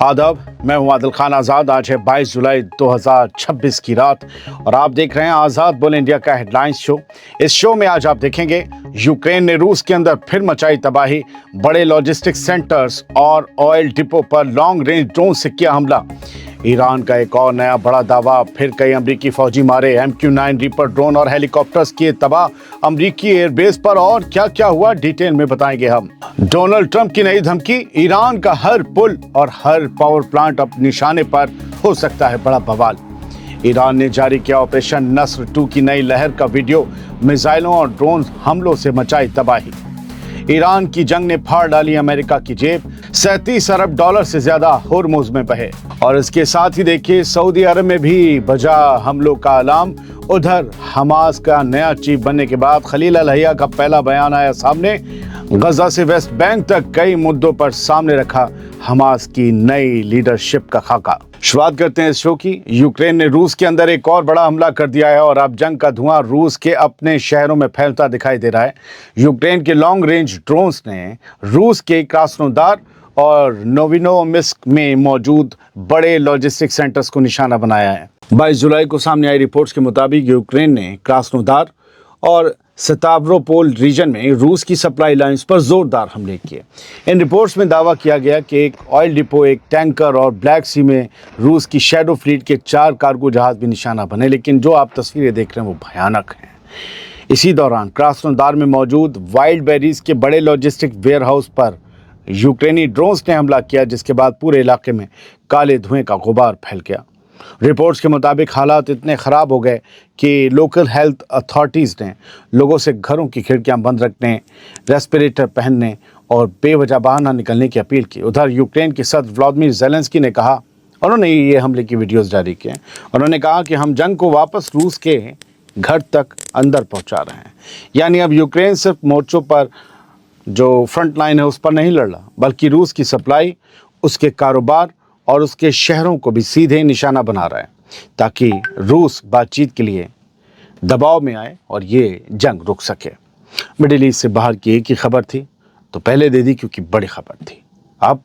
आदाब, मैं हूं आदिल खान आज़ाद। आज है 22 जुलाई 2026 की रात और आप देख रहे हैं आज़ाद बोल इंडिया का हेडलाइंस शो। इस शो में आज आप देखेंगे यूक्रेन ने रूस के अंदर फिर मचाई तबाही, बड़े लॉजिस्टिक सेंटर्स और ऑयल डिपो पर लॉन्ग रेंज ड्रोन से किया हमला। ईरान का एक और नया बड़ा दावा, फिर कई अमरीकी फौजी मारे, MQ-9 रीपर ड्रोन और हेलीकॉप्टर्स किए तबाह अमरीकी एयरबेस पर। और क्या क्या हुआ डिटेल में बताएंगे हम। डोनाल्ड ट्रंप की नई धमकी, ईरान का हर पुल और हर पावर प्लांट अब निशाने पर हो सकता है बड़ा बवाल। ईरान ने जारी किया ऑपरेशन नस्र 2 की नई लहर का वीडियो, मिसाइलों और ड्रोन हमलों से मचाई तबाही। ईरान की जंग ने फाड़ डाली अमेरिका की जेब, 37 अरब डॉलर से ज्यादा होर्मुज में बहे। और इसके साथ ही देखिए सऊदी अरब में भी बजा हमलों का अलार्म। उधर हमास का नया चीफ बनने के बाद खलील अल हैया का पहला बयान आया सामने। गजा से वेस्ट बैंक तक कई मुद्दों पर सामने रखा हमास की नई लीडरशिप का खाका। शुरुआत करते हैं इस शो की। यूक्रेन ने रूस के अंदर एक और बड़ा हमला कर दिया है और अब जंग का धुआं रूस के अपने शहरों में फैलता दिखाई दे रहा है। यूक्रेन के लॉन्ग रेंज ड्रोन्स ने रूस के क्रास्नोदार और नोविनोमिस्क में मौजूद बड़े लॉजिस्टिक सेंटर्स को निशाना बनाया है। 22 जुलाई को सामने आई रिपोर्ट्स के मुताबिक यूक्रेन ने क्रास्नोदार और स्तावरोपोल रीजन में रूस की सप्लाई लाइंस पर जोरदार हमले किए। इन रिपोर्ट्स में दावा किया गया कि एक ऑयल डिपो, एक टैंकर और ब्लैक सी में रूस की शैडो फ्लीट के 4 कार्गो जहाज भी निशाना बने। लेकिन जो आप तस्वीरें देख रहे हैं वो भयानक हैं। इसी दौरान क्रास्नोदार में मौजूद वाइल्ड बेरीज के बड़े लॉजिस्टिक वेयर हाउस पर यूक्रेनी ड्रोन्स ने हमला किया, जिसके बाद पूरे इलाके में काले धुएं का गुबार फैल गया। रिपोर्ट्स के मुताबिक हालात इतने ख़राब हो गए कि लोकल हेल्थ अथॉरिटीज़ ने लोगों से घरों की खिड़कियां बंद रखने, रेस्पिरेटर पहनने और बेवजह बाहर ना निकलने की अपील की। उधर यूक्रेन के सदर व्लादिमीर ज़ेलेंस्की ने कहा, उन्होंने ये हमले की वीडियोस जारी किए। उन्होंने कहा कि हम जंग को वापस रूस के घर तक अंदर पहुंचा रहे हैं। यानी अब यूक्रेन सिर्फ मोर्चों पर जो फ्रंट लाइन है उस पर नहीं लड़ रहा, बल्कि रूस की सप्लाई, उसके कारोबार और उसके शहरों को भी सीधे निशाना बना रहा है, ताकि रूस बातचीत के लिए दबाव में आए और ये जंग रुक सके। मिडिल ईस्ट से बाहर की एक ही खबर थी तो पहले दे दी क्योंकि बड़ी खबर थी। अब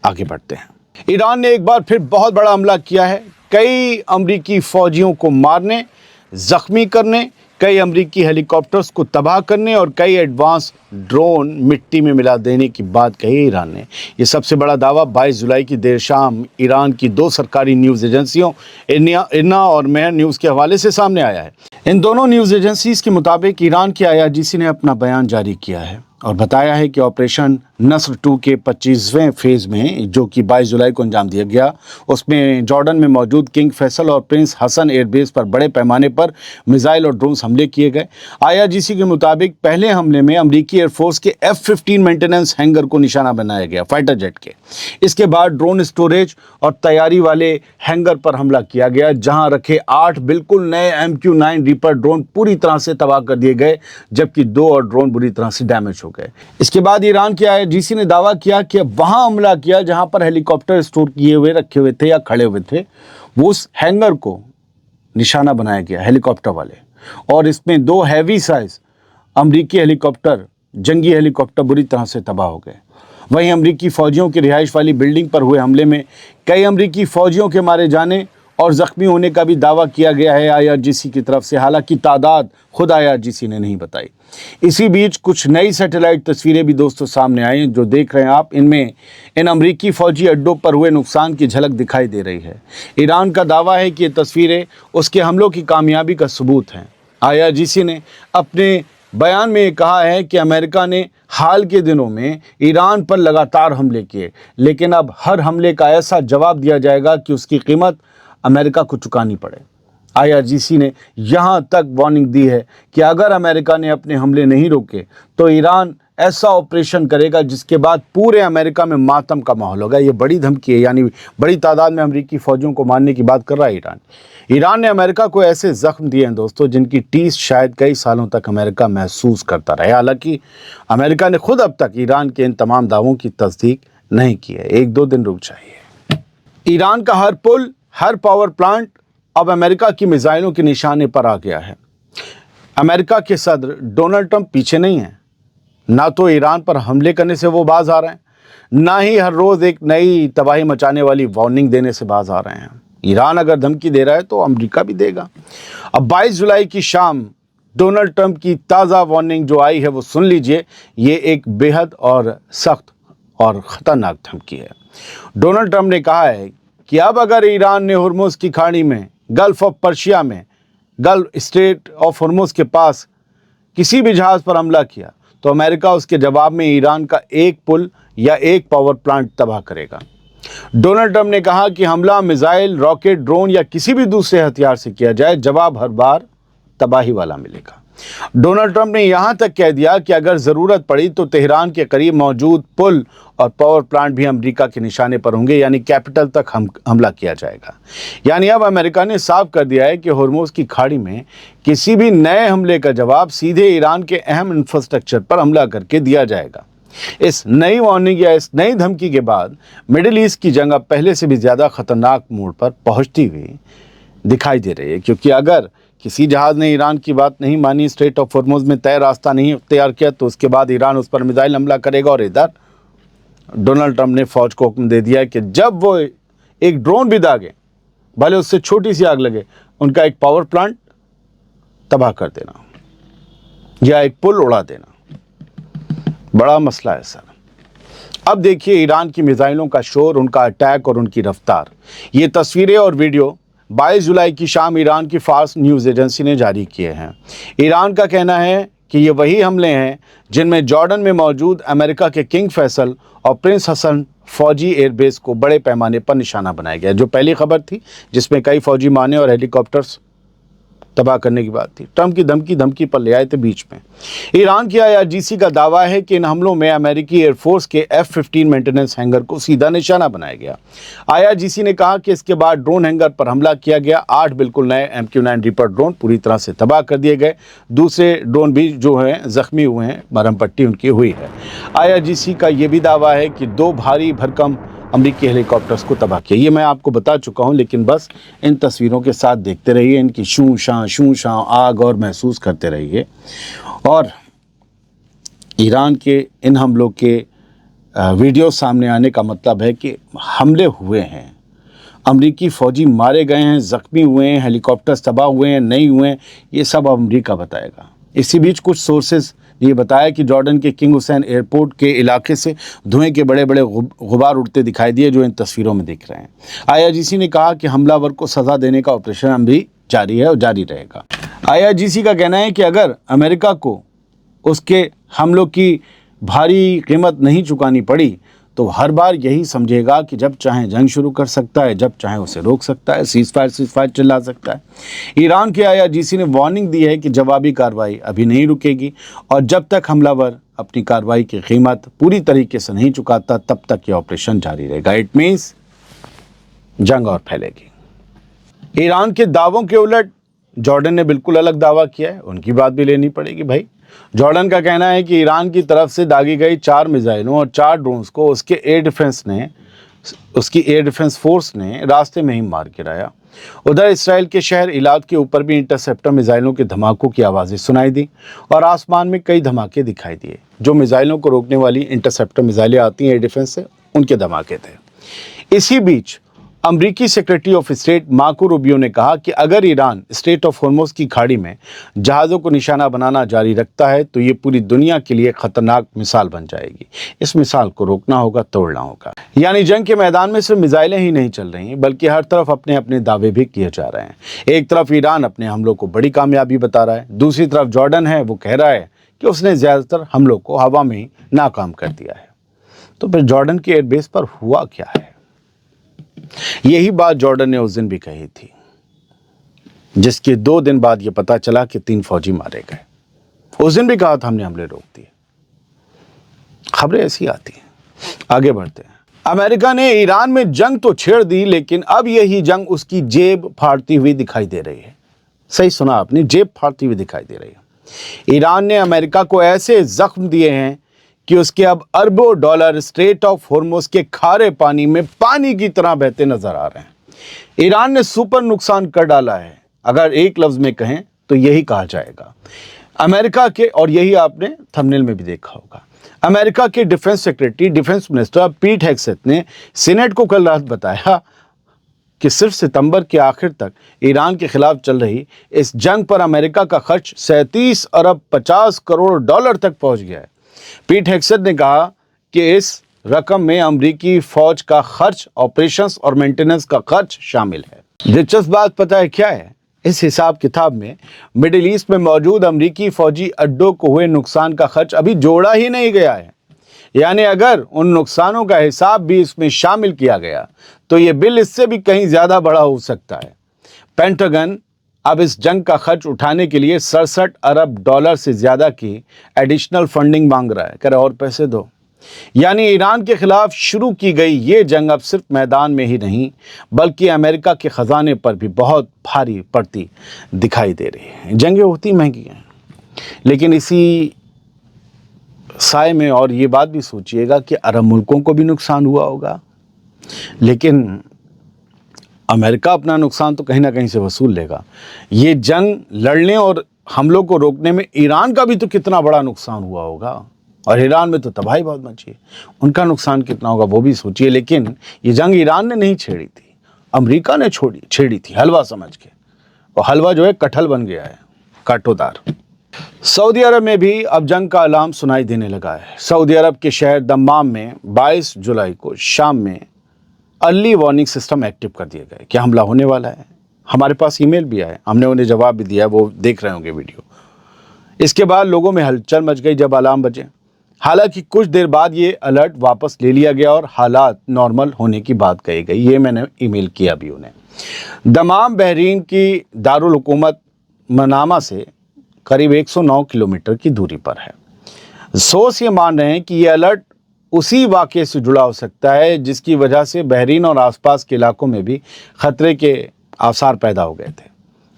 आगे बढ़ते हैं। ईरान ने एक बार फिर बहुत बड़ा हमला किया है, कई अमरीकी फौजियों को मारने, जख्मी करने, कई अमरीकी हेलीकॉप्टर्स को तबाह करने और कई एडवांस ड्रोन मिट्टी में मिला देने की बात कही ईरान ने। ये सबसे बड़ा दावा 22 जुलाई की देर शाम ईरान की 2 सरकारी न्यूज़ एजेंसियों इरना और मेहर न्यूज़ के हवाले से सामने आया है। इन दोनों न्यूज़ एजेंसीज के मुताबिक ईरान की IRGC ने अपना बयान जारी किया है और बताया है कि ऑपरेशन नस्र 2 के 25वें फेज़ में, जो कि 22 जुलाई को अंजाम दिया गया, उसमें जॉर्डन में मौजूद किंग फैसल और प्रिंस हसन एयरबेस पर बड़े पैमाने पर मिसाइल और ड्रोन्स हमले किए गए। IRGC के मुताबिक पहले हमले में अमरीकी एयरफोर्स के F-15 मेंटेनेंस हैंगर को निशाना बनाया गया, फाइटर जेट के। इसके बाद ड्रोन स्टोरेज और तैयारी वाले हैंगर पर हमला किया गया, जहां रखे 8 बिल्कुल नए MQ-9 रीपर ड्रोन पूरी तरह से तबाह कर दिए गए, जबकि 2 और ड्रोन बुरी तरह से डैमेज हो गए। इसके बाद ईरान की IRGC ने दावा किया कि वहां हमला किया जहां पर हेलीकॉप्टर स्टोर किए हुए रखे हुए थे या खड़े हुए थे, वो उस हैंगर को निशाना बनाया गया हेलीकॉप्टर वाले। और इसमें 2 हैवी साइज अमरीकी हेलीकॉप्टर, जंगी हेलीकॉप्टर बुरी तरह से तबाह हो गए। वहीं अमरीकी फौजियों की रिहाइश वाली बिल्डिंग पर हुए हमले में कई अमरीकी फौजियों के मारे जाने और जख्मी होने का भी दावा किया गया है IRGC की तरफ से। हालांकि तादाद खुद IRGC ने नहीं बताई। इसी बीच कुछ नई सैटेलाइट तस्वीरें भी दोस्तों सामने आई जो देख रहे हैं आप। इनमें इन अमरीकी फौजी अड्डों पर हुए नुकसान की झलक दिखाई दे रही है। ईरान का दावा है कि ये तस्वीरें उसके हमलों की कामयाबी का सबूत हैं। IRGC ने अपने बयान में कहा है कि अमेरिका ने हाल के दिनों में ईरान पर लगातार हमले किए, लेकिन अब हर हमले का ऐसा जवाब दिया जाएगा कि उसकी कीमत अमेरिका को चुकानी पड़े। IRGC ने यहाँ तक वार्निंग दी है कि अगर अमेरिका ने अपने हमले नहीं रोके तो ईरान ऐसा ऑपरेशन करेगा जिसके बाद पूरे अमेरिका में मातम का माहौल होगा। ये बड़ी धमकी है, यानी बड़ी तादाद में अमरीकी फौजियों को मारने की बात कर रहा है ईरान। ईरान ने अमेरिका को ऐसे जख्म दिए हैं दोस्तों जिनकी टीस शायद कई सालों तक अमेरिका महसूस करता रहे। हालांकि अमेरिका ने खुद अब तक ईरान के इन तमाम दावों की तस्दीक नहीं की है। 1-2 दिन रुक जाइए। ईरान का हर पुल, हर पावर प्लांट अब अमेरिका की मिसाइलों के निशाने पर आ गया है। अमेरिका के सदर डोनाल्ड ट्रंप पीछे नहीं हैं, ना तो ईरान पर हमले करने से वो बाज आ रहे हैं, ना ही हर रोज़ एक नई तबाही मचाने वाली वार्निंग देने से बाज आ रहे हैं। ईरान अगर धमकी दे रहा है तो अमेरिका भी देगा। अब 22 जुलाई की शाम डोनाल्ड ट्रंप की ताज़ा वार्निंग जो आई है वो सुन लीजिए। ये एक बेहद और सख्त और ख़तरनाक धमकी है। डोनाल्ड ट्रंप ने कहा है कि अब अगर ईरान ने हॉर्मुज़ की खाड़ी में, गल्फ ऑफ पर्शिया में, गल्फ स्ट्रेट ऑफ हॉर्मुज़ के पास किसी भी जहाज़ पर हमला किया तो अमेरिका उसके जवाब में ईरान का एक पुल या एक पावर प्लांट तबाह करेगा। डोनाल्ड ट्रंप ने कहा कि हमला मिसाइल, रॉकेट, ड्रोन या किसी भी दूसरे हथियार से किया जाए, जवाब हर बार तबाही वाला मिलेगा। डोनाल्ड ट्रंप ने यहां तक कह दिया कि अगर ज़रूरत पड़ी तो तेहरान के करीब मौजूद पुल और पावर प्लांट भी अमेरिका के निशाने पर होंगे, यानी कैपिटल तक हमला किया जाएगा। यानी अब अमेरिका ने साफ कर दिया है कि हॉर्मुज़ की खाड़ी में किसी भी नए हमले का जवाब सीधे ईरान के अहम इंफ्रास्ट्रक्चर पर हमला करके दिया जाएगा। इस नई वार्निंग या इस नई धमकी के बाद मिडिल ईस्ट की जंग अब पहले से भी ज़्यादा खतरनाक मोड़ पर पहुंचती हुई दिखाई दे रही है, क्योंकि अगर किसी जहाज़ ने ईरान की बात नहीं मानी, स्ट्रेट ऑफ हॉर्मुज़ में तय रास्ता नहीं तैयार किया, तो उसके बाद ईरान उस पर मिसाइल हमला करेगा। और इधर डोनाल्ड ट्रंप ने फौज को हुक्म दे दिया है कि जब वो एक ड्रोन भी दागे, भले उससे छोटी सी आग लगे, उनका एक पावर प्लांट तबाह कर देना या एक पुल उड़ा देना। बड़ा मसला है सर। अब देखिए ईरान की मिसाइलों का शोर, उनका अटैक और उनकी रफ्तार। ये तस्वीरें और वीडियो 22 जुलाई की शाम ईरान की फार्स न्यूज़ एजेंसी ने जारी किए हैं। ईरान का कहना है कि ये वही हमले हैं जिनमें जॉर्डन में मौजूद अमेरिका के किंग फैसल और प्रिंस हसन फौजी एयरबेस को बड़े पैमाने पर निशाना बनाया गया, जो पहली खबर थी जिसमें कई फौजी माने और हेलीकॉप्टर्स तबाह करने की बात थी। ट्रंप की धमकी पर ले आए थे बीच में। ईरान की IRGC का दावा है कि इन हमलों में अमेरिकी एयरफोर्स के F-15 मेंटेनेंस हैंगर को सीधा निशाना बनाया गया। IRGC ने कहा कि इसके बाद ड्रोन हैंगर पर हमला किया गया। 8 बिल्कुल नए MQ-9 रीपर ड्रोन पूरी तरह से तबाह कर दिए गए। दूसरे ड्रोन भी जो हैं जख्मी हुए हैं, मरहम पट्टी उनकी हुई है। IRGC का ये भी दावा है कि 2 भारी भरकम अमेरिकी हेलीकॉप्टर्स को तबाह किया। ये मैं आपको बता चुका हूं, लेकिन बस इन तस्वीरों के साथ देखते रहिए, इनकी शू शां आग और महसूस करते रहिए। और ईरान के इन हमलों के वीडियो सामने आने का मतलब है कि हमले हुए हैं, अमेरिकी फ़ौजी मारे गए हैं, ज़ख्मी हुए हैं, हेलीकॉप्टर्स तबाह हुए हैं, नहीं हुए हैं, ये सब अमेरिका बताएगा। इसी बीच कुछ सोर्सेज ये बताया कि जॉर्डन के किंग हुसैन एयरपोर्ट के इलाके से धुएं के बड़े बड़े गुबार उड़ते दिखाई दिए, जो इन तस्वीरों में दिख रहे हैं। IRGC ने कहा कि हमलावर को सज़ा देने का ऑपरेशन अभी जारी है और जारी रहेगा। IRGC का कहना है कि अगर अमेरिका को उसके हमलों की भारी कीमत नहीं चुकानी पड़ी तो हर बार यही समझेगा कि जब चाहे जंग शुरू कर सकता है, जब चाहे उसे रोक सकता है, सीज़ फायर चिल्ला सकता है। ईरान के IRGC ने वार्निंग दी है कि जवाबी कार्रवाई अभी नहीं रुकेगी और जब तक हमलावर अपनी कार्रवाई की कीमत पूरी तरीके से नहीं चुकाता तब तक ये ऑपरेशन जारी रहेगा। इट मीन्स जंग और फैलेगी। ईरान के दावों के उलट जॉर्डन ने बिल्कुल अलग दावा किया है, उनकी बात भी लेनी पड़ेगी भाई। जॉर्डन का कहना है कि ईरान की तरफ से दागी गई 4 मिसाइलों और 4 ड्रोन्स को उसकी एयर डिफेंस फोर्स ने रास्ते में ही मार गिराया। उधर इसराइल के शहर इलाद के ऊपर भी इंटरसेप्टर मिसाइलों के धमाकों की आवाज़ें सुनाई दी और आसमान में कई धमाके दिखाई दिए। जो मिसाइलों को रोकने वाली इंटरसेप्टर मिसाइलें आती हैं एयर डिफेंस से, उनके धमाके थे। इसी बीच अमरीकी secretary of state Marco Rubio ने कहा कि अगर ईरान स्ट्रेट ऑफ हॉर्मुज़ की खाड़ी में जहाज़ों को निशाना बनाना जारी रखता है तो ये पूरी दुनिया के लिए खतरनाक मिसाल बन जाएगी। इस मिसाल को रोकना होगा, तोड़ना होगा। यानी जंग के मैदान में सिर्फ मिसाइलें ही नहीं चल रही बल्कि हर तरफ अपने अपने दावे भी किए जा रहे हैं। एक तरफ ईरान अपने हमलों को बड़ी कामयाबी बता रहा है, दूसरी तरफ जॉर्डन है, वो कह रहा है कि उसने ज़्यादातर हमलों को हवा में ही नाकाम कर दिया है। तो फिर जॉर्डन के एयरबेस पर हुआ क्या है? यही बात जॉर्डन ने उस दिन भी कही थी, जिसके 2 दिन बाद यह पता चला कि 3 फौजी मारे गए। उस दिन भी कहा था हमने हमले रोक दिए। खबरें ऐसी आती हैं। आगे बढ़ते हैं। अमेरिका ने ईरान में जंग तो छेड़ दी, लेकिन अब यही जंग उसकी जेब फाड़ती हुई दिखाई दे रही है। सही सुना आपने, जेब फाड़ती हुई दिखाई दे रही है। ईरान ने अमेरिका को ऐसे जख्म दिए हैं कि उसके अब अरबों डॉलर स्ट्रेट ऑफ हॉर्मुज़ के खारे पानी में पानी की तरह बहते नजर आ रहे हैं। ईरान ने सुपर नुकसान कर डाला है, अगर एक लफ्ज में कहें तो यही कहा जाएगा। अमेरिका के, और यही आपने थंबनेल में भी देखा होगा, अमेरिका के defence secretary defence minister Pete Hegseth ने सीनेट को कल रात बताया कि सिर्फ सितंबर के आखिर तक ईरान के खिलाफ चल रही इस जंग पर अमेरिका का खर्च 37 अरब 50 करोड़ डॉलर तक पहुंच गया है। पीट हेगसेथ ने कहा कि इस रकम में अमेरिकी फौज का खर्च, ऑपरेशंस और मेंटेनेंस का खर्च शामिल है। दिलचस्प बात पता है क्या है? इस हिसाब किताब में मिडिल ईस्ट में मौजूद अमेरिकी फौजी अड्डों को हुए नुकसान का खर्च अभी जोड़ा ही नहीं गया है। यानी अगर उन नुकसानों का हिसाब भी इसमें शामिल किया गया तो ये बिल इससे भी कहीं ज़्यादा बड़ा हो सकता है। पेंटागन अब इस जंग का खर्च उठाने के लिए 67 अरब डॉलर से ज़्यादा की एडिशनल फंडिंग मांग रहा है। कह रहा और पैसे दो। यानी ईरान के खिलाफ शुरू की गई ये जंग अब सिर्फ मैदान में ही नहीं बल्कि अमेरिका के ख़जाने पर भी बहुत भारी पड़ती दिखाई दे रही है। जंगें होती महंगी हैं, लेकिन इसी साए में और ये बात भी सोचिएगा कि अरब मुल्कों को भी नुकसान हुआ होगा, लेकिन अमेरिका अपना नुकसान तो कहीं ना कहीं से वसूल लेगा। ये जंग लड़ने और हमलों को रोकने में ईरान का भी तो कितना बड़ा नुकसान हुआ होगा, और ईरान में तो तबाही बहुत मची है, उनका नुकसान कितना होगा वो भी सोचिए। लेकिन ये जंग ईरान ने नहीं छेड़ी थी, अमेरिका ने छेड़ी थी हलवा समझ के, और हलवा जो है कटहल बन गया है, कांटोदार। सऊदी अरब में भी अब जंग का अलार्म सुनाई देने लगा है। सऊदी अरब के शहर दम्माम में 22 जुलाई को शाम में अर्ली वार्निंग सिस्टम एक्टिव कर दिए गए कि हमला होने वाला है। हमारे पास ईमेल भी आए, हमने उन्हें जवाब भी दिया, वो देख रहे होंगे वीडियो। इसके बाद लोगों में हलचल मच गई जब अलार्म बजे। हालांकि कुछ देर बाद ये अलर्ट वापस ले लिया गया और हालात नॉर्मल होने की बात कही गई। ये मैंने ईमेल किया भी उन्हें। दमाम बहरीन की दारुल हुकूमत मनामा से करीब 109 किलोमीटर की दूरी पर है। सोर्स ये मान रहे हैं कि ये अलर्ट उसी वाक़े से जुड़ा हो सकता है जिसकी वजह से बहरीन और आसपास के इलाकों में भी खतरे के आसार पैदा हो गए थे।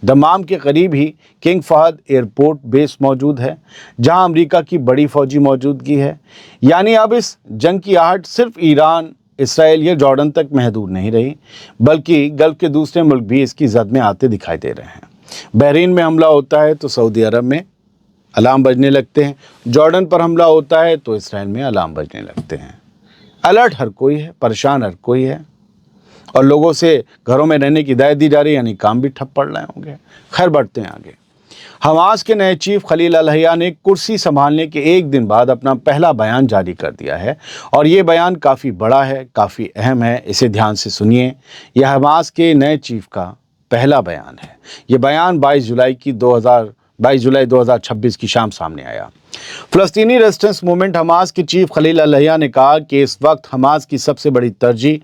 दमाम के करीब ही किंग फहद एयरपोर्ट बेस मौजूद है, जहां अमेरिका की बड़ी फौजी मौजूदगी है। यानी अब इस जंग की आहट सिर्फ ईरान, इसराइल या जॉर्डन तक महदूद नहीं रही, बल्कि गल्फ के दूसरे मुल्क भी इसकी जद में आते दिखाई दे रहे हैं। बहरीन में हमला होता है तो सऊदी अरब में अलार्म बजने लगते हैं, जॉर्डन पर हमला होता है तो इसराइल में अलार्म बजने लगते हैं। अलर्ट हर कोई है, परेशान हर कोई है, और लोगों से घरों में रहने की हिदायत दी जा रही है, यानी काम भी ठप पड़ रहे होंगे। खैर बढ़ते हैं आगे। हमास के नए चीफ खलील अल-हया ने कुर्सी संभालने के एक दिन बाद अपना पहला बयान जारी कर दिया है, और ये बयान काफ़ी बड़ा है, काफ़ी अहम है। इसे ध्यान से सुनिए। यह हमास के नए चीफ का पहला बयान है। ये बयान 22 जुलाई 2026 की शाम सामने आया। फ़लस्तीनी रेजिस्टेंस मूवमेंट हमास के चीफ खलील अल-हया ने कहा कि इस वक्त हमास की सबसे बड़ी तरजीह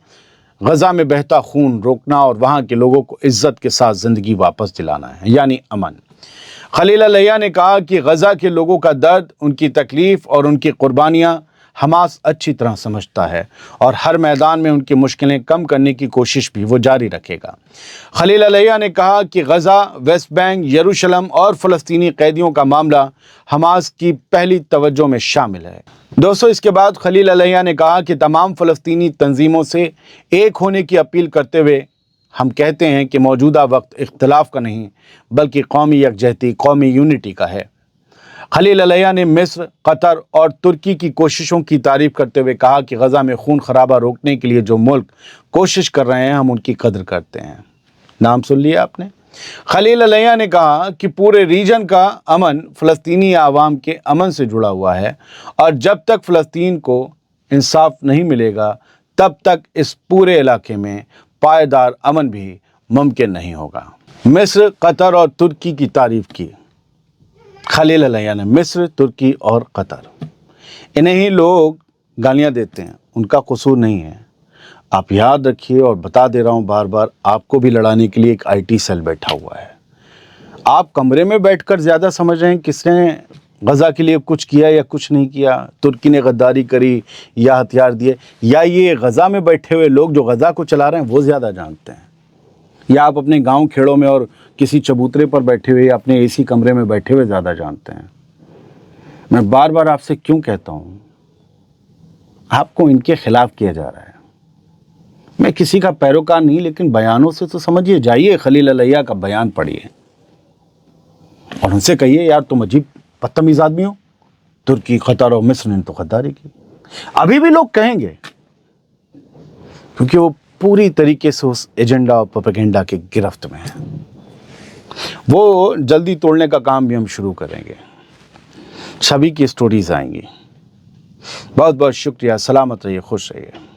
गज़ा में बहता खून रोकना और वहाँ के लोगों को इज़्ज़त के साथ ज़िंदगी वापस दिलाना है, यानी अमन। खलील अल-हया ने कहा कि गज़ा के लोगों का दर्द, उनकी तकलीफ़ और उनकी कुर्बानियाँ हमास अच्छी तरह समझता है, और हर मैदान में उनकी मुश्किलें कम करने की कोशिश भी वो जारी रखेगा। खलील अल-हया ने कहा कि गज़ा, वेस्ट बैंक, यरूशलेम और फ़लस्तीनी कैदियों का मामला हमास की पहली तवज्जो में शामिल है। दोस्तों, इसके बाद खलील अल-हया ने कहा कि तमाम फ़लस्तीनी तंजीमों से एक होने की अपील करते हुए हम कहते हैं कि मौजूदा वक्त इख्तिलाफ का नहीं बल्कि कौमी यकजहती, कौमी यूनिटी का है। खलील अल-हया ने मिस्र, कतर और तुर्की की कोशिशों की तारीफ़ करते हुए कहा कि गज़ा में खून खराबा रोकने के लिए जो मुल्क कोशिश कर रहे हैं, हम उनकी कदर करते हैं। नाम सुन लिया आपने। खलील अल-हया ने कहा कि पूरे रीजन का अमन फ़लस्तीनी आवाम के अमन से जुड़ा हुआ है, और जब तक फ़लस्तीन को इंसाफ नहीं मिलेगा तब तक इस पूरे इलाके में पायदार अमन भी मुमकिन नहीं होगा। मिस्र, कतर और तुर्की की तारीफ़ की खलील अल-हया ने। मिस्र, तुर्की और कतर, इन्हें ही लोग गालियाँ देते हैं, उनका कसूर नहीं है। आप याद रखिए, और बता दे रहा हूँ बार बार, आपको भी लड़ाने के लिए एक IT सेल बैठा हुआ है। आप कमरे में बैठकर ज़्यादा समझ रहे हैं किसने गज़ा के लिए कुछ किया या कुछ नहीं किया, तुर्की ने गद्दारी करी या हथियार दिए, या ये गज़ा में बैठे हुए लोग जो गज़ा को चला रहे हैं वो ज़्यादा जानते हैं, या आप अपने गांव खेड़ों में और किसी चबूतरे पर बैठे हुए, अपने AC कमरे में बैठे हुए ज़्यादा जानते हैं। मैं बार बार आपसे क्यों कहता हूँ, आपको इनके खिलाफ किया जा रहा है। मैं किसी का पैरोकार नहीं, लेकिन बयानों से तो समझिए। जाइए खलील अल-हया का बयान पढ़िए और उनसे कहिए, यार तुम अजीब बदतमीज़ आदमी हो, ترکی، قطر اور مصر نے تو غداری کی. ابھی بھی لوگ کہیں گے کیونکہ وہ پوری طریقے سے اس ایجنڈا اور پروپیگنڈا کے گرفت میں ہیں. وہ جلدی توڑنے کا کام بھی ہم شروع کریں گے. سبھی کی سٹوریز آئیں گی. بہت بہت شکریہ. سلامت رہیے، خوش رہیے.